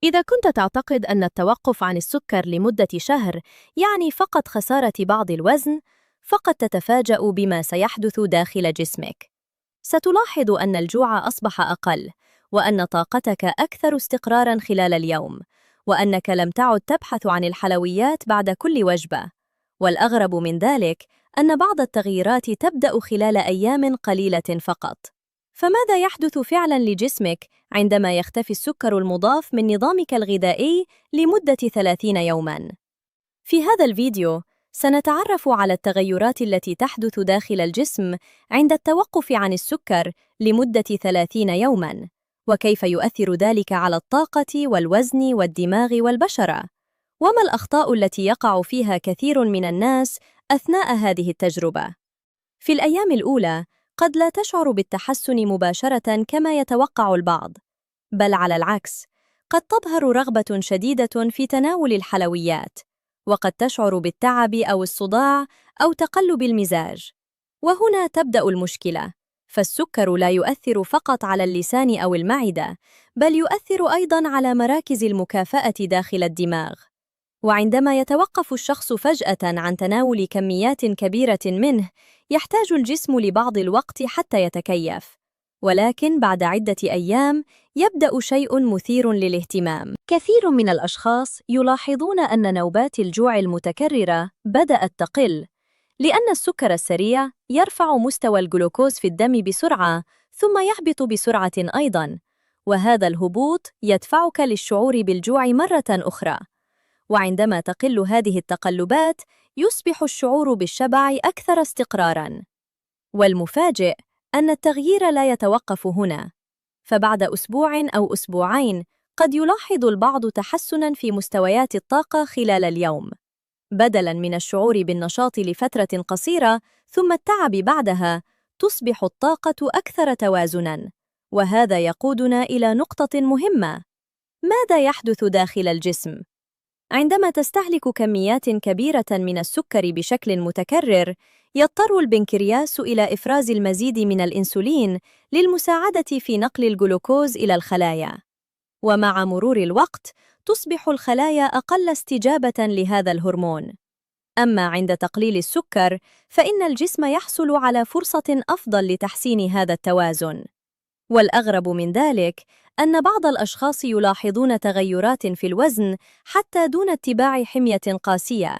إذا كنت تعتقد أن التوقف عن السكر لمدة شهر يعني فقط خسارة بعض الوزن، فقد تتفاجأ بما سيحدث داخل جسمك. ستلاحظ أن الجوع أصبح أقل، وأن طاقتك أكثر استقراراً خلال اليوم، وأنك لم تعد تبحث عن الحلويات بعد كل وجبة. والأغرب من ذلك أن بعض التغييرات تبدأ خلال أيام قليلة فقط. فماذا يحدث فعلاً لجسمك عندما يختفي السكر المضاف من نظامك الغذائي لمدة 30 يوماً؟ في هذا الفيديو سنتعرف على التغيرات التي تحدث داخل الجسم عند التوقف عن السكر لمدة 30 يوماً، وكيف يؤثر ذلك على الطاقة والوزن والدماغ والبشرة، وما الأخطاء التي يقع فيها كثير من الناس أثناء هذه التجربة. في الأيام الأولى قد لا تشعر بالتحسن مباشرة كما يتوقع البعض، بل على العكس، قد تظهر رغبة شديدة في تناول الحلويات، وقد تشعر بالتعب أو الصداع أو تقلب المزاج. وهنا تبدأ المشكلة، فالسكر لا يؤثر فقط على اللسان أو المعدة، بل يؤثر أيضاً على مراكز المكافأة داخل الدماغ. وعندما يتوقف الشخص فجأة عن تناول كميات كبيرة منه، يحتاج الجسم لبعض الوقت حتى يتكيف. ولكن بعد عدة أيام يبدأ شيء مثير للاهتمام. كثير من الأشخاص يلاحظون أن نوبات الجوع المتكررة بدأت تقل، لأن السكر السريع يرفع مستوى الجلوكوز في الدم بسرعة ثم يهبط بسرعة أيضاً، وهذا الهبوط يدفعك للشعور بالجوع مرة أخرى. وعندما تقل هذه التقلبات، يصبح الشعور بالشبع أكثر استقراراً. والمفاجئ أن التغيير لا يتوقف هنا، فبعد أسبوع أو أسبوعين قد يلاحظ البعض تحسناً في مستويات الطاقة خلال اليوم. بدلاً من الشعور بالنشاط لفترة قصيرة ثم التعب بعدها، تصبح الطاقة أكثر توازناً. وهذا يقودنا إلى نقطة مهمة: ماذا يحدث داخل الجسم؟ عندما تستهلك كميات كبيرة من السكر بشكل متكرر، يضطر البنكرياس إلى إفراز المزيد من الإنسولين للمساعدة في نقل الجلوكوز إلى الخلايا. ومع مرور الوقت، تصبح الخلايا أقل استجابة لهذا الهرمون. أما عند تقليل السكر، فإن الجسم يحصل على فرصة أفضل لتحسين هذا التوازن. والأغرب من ذلك أن بعض الأشخاص يلاحظون تغيرات في الوزن حتى دون اتباع حمية قاسية،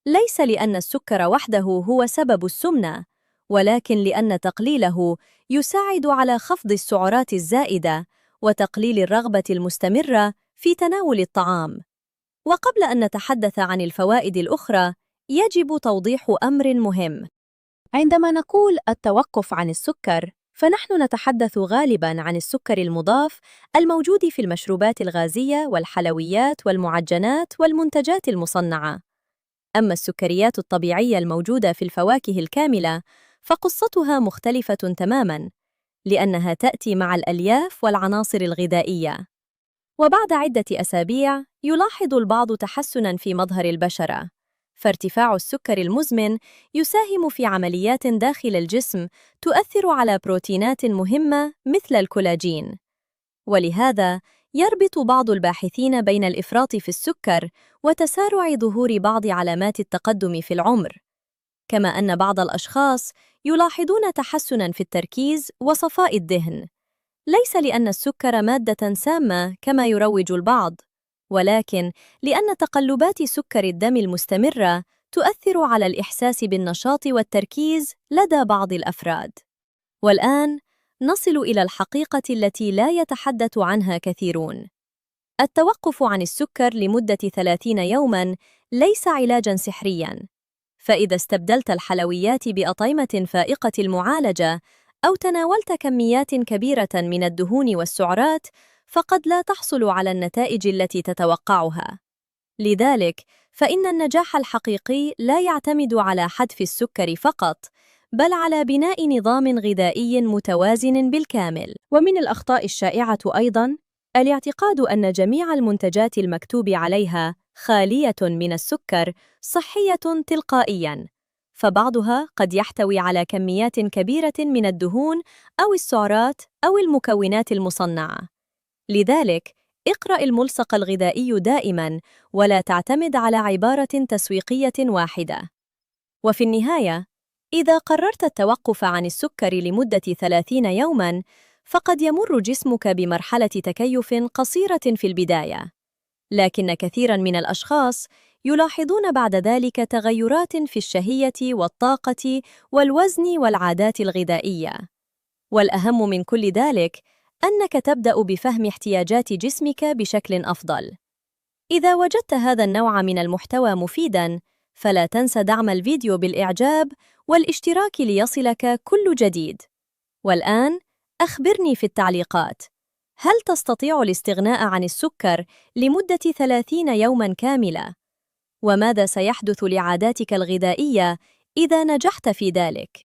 ليس لأن السكر وحده هو سبب السمنة، ولكن لأن تقليله يساعد على خفض السعرات الزائدة وتقليل الرغبة المستمرة في تناول الطعام. وقبل أن نتحدث عن الفوائد الأخرى، يجب توضيح أمر مهم. عندما نقول التوقف عن السكر، فنحن نتحدث غالباً عن السكر المضاف الموجود في المشروبات الغازية والحلويات والمعجنات والمنتجات المصنعة. أما السكريات الطبيعية الموجودة في الفواكه الكاملة، فقصتها مختلفة تماماً، لأنها تأتي مع الألياف والعناصر الغذائية. وبعد عدة أسابيع، يلاحظ البعض تحسناً في مظهر البشرة، فارتفاع السكر المزمن يساهم في عمليات داخل الجسم تؤثر على بروتينات مهمة مثل الكولاجين. ولهذا يربط بعض الباحثين بين الإفراط في السكر وتسارع ظهور بعض علامات التقدم في العمر، كما أن بعض الأشخاص يلاحظون تحسناً في التركيز وصفاء الذهن، ليس لأن السكر مادة سامة كما يروج البعض، ولكن لأن تقلبات سكر الدم المستمرة تؤثر على الإحساس بالنشاط والتركيز لدى بعض الأفراد. والآن نصل إلى الحقيقة التي لا يتحدث عنها كثيرون. التوقف عن السكر لمدة 30 يوماً ليس علاجاً سحرياً، فإذا استبدلت الحلويات بأطعمة فائقة المعالجة أو تناولت كميات كبيرة من الدهون والسعرات، فقد لا تحصل على النتائج التي تتوقعها. لذلك، فإن النجاح الحقيقي لا يعتمد على حذف السكر فقط، بل على بناء نظام غذائي متوازن بالكامل. ومن الأخطاء الشائعة أيضاً الاعتقاد أن جميع المنتجات المكتوب عليها خالية من السكر صحية تلقائياً، فبعضها قد يحتوي على كميات كبيرة من الدهون أو السعرات أو المكونات المصنعة. لذلك، اقرأ الملصق الغذائي دائماً ولا تعتمد على عبارة تسويقية واحدة. وفي النهاية، إذا قررت التوقف عن السكر لمدة 30 يوماً، فقد يمر جسمك بمرحلة تكيف قصيرة في البداية، لكن كثيراً من الأشخاص يلاحظون بعد ذلك تغيرات في الشهية والطاقة والوزن والعادات الغذائية. والأهم من كل ذلك أنك تبدأ بفهم احتياجات جسمك بشكل أفضل. إذا وجدت هذا النوع من المحتوى مفيداً، فلا تنسى دعم الفيديو بالإعجاب والاشتراك ليصلك كل جديد. والآن، أخبرني في التعليقات: هل تستطيع الاستغناء عن السكر لمدة 30 يوماً كاملة؟ وماذا سيحدث لعاداتك الغذائية إذا نجحت في ذلك؟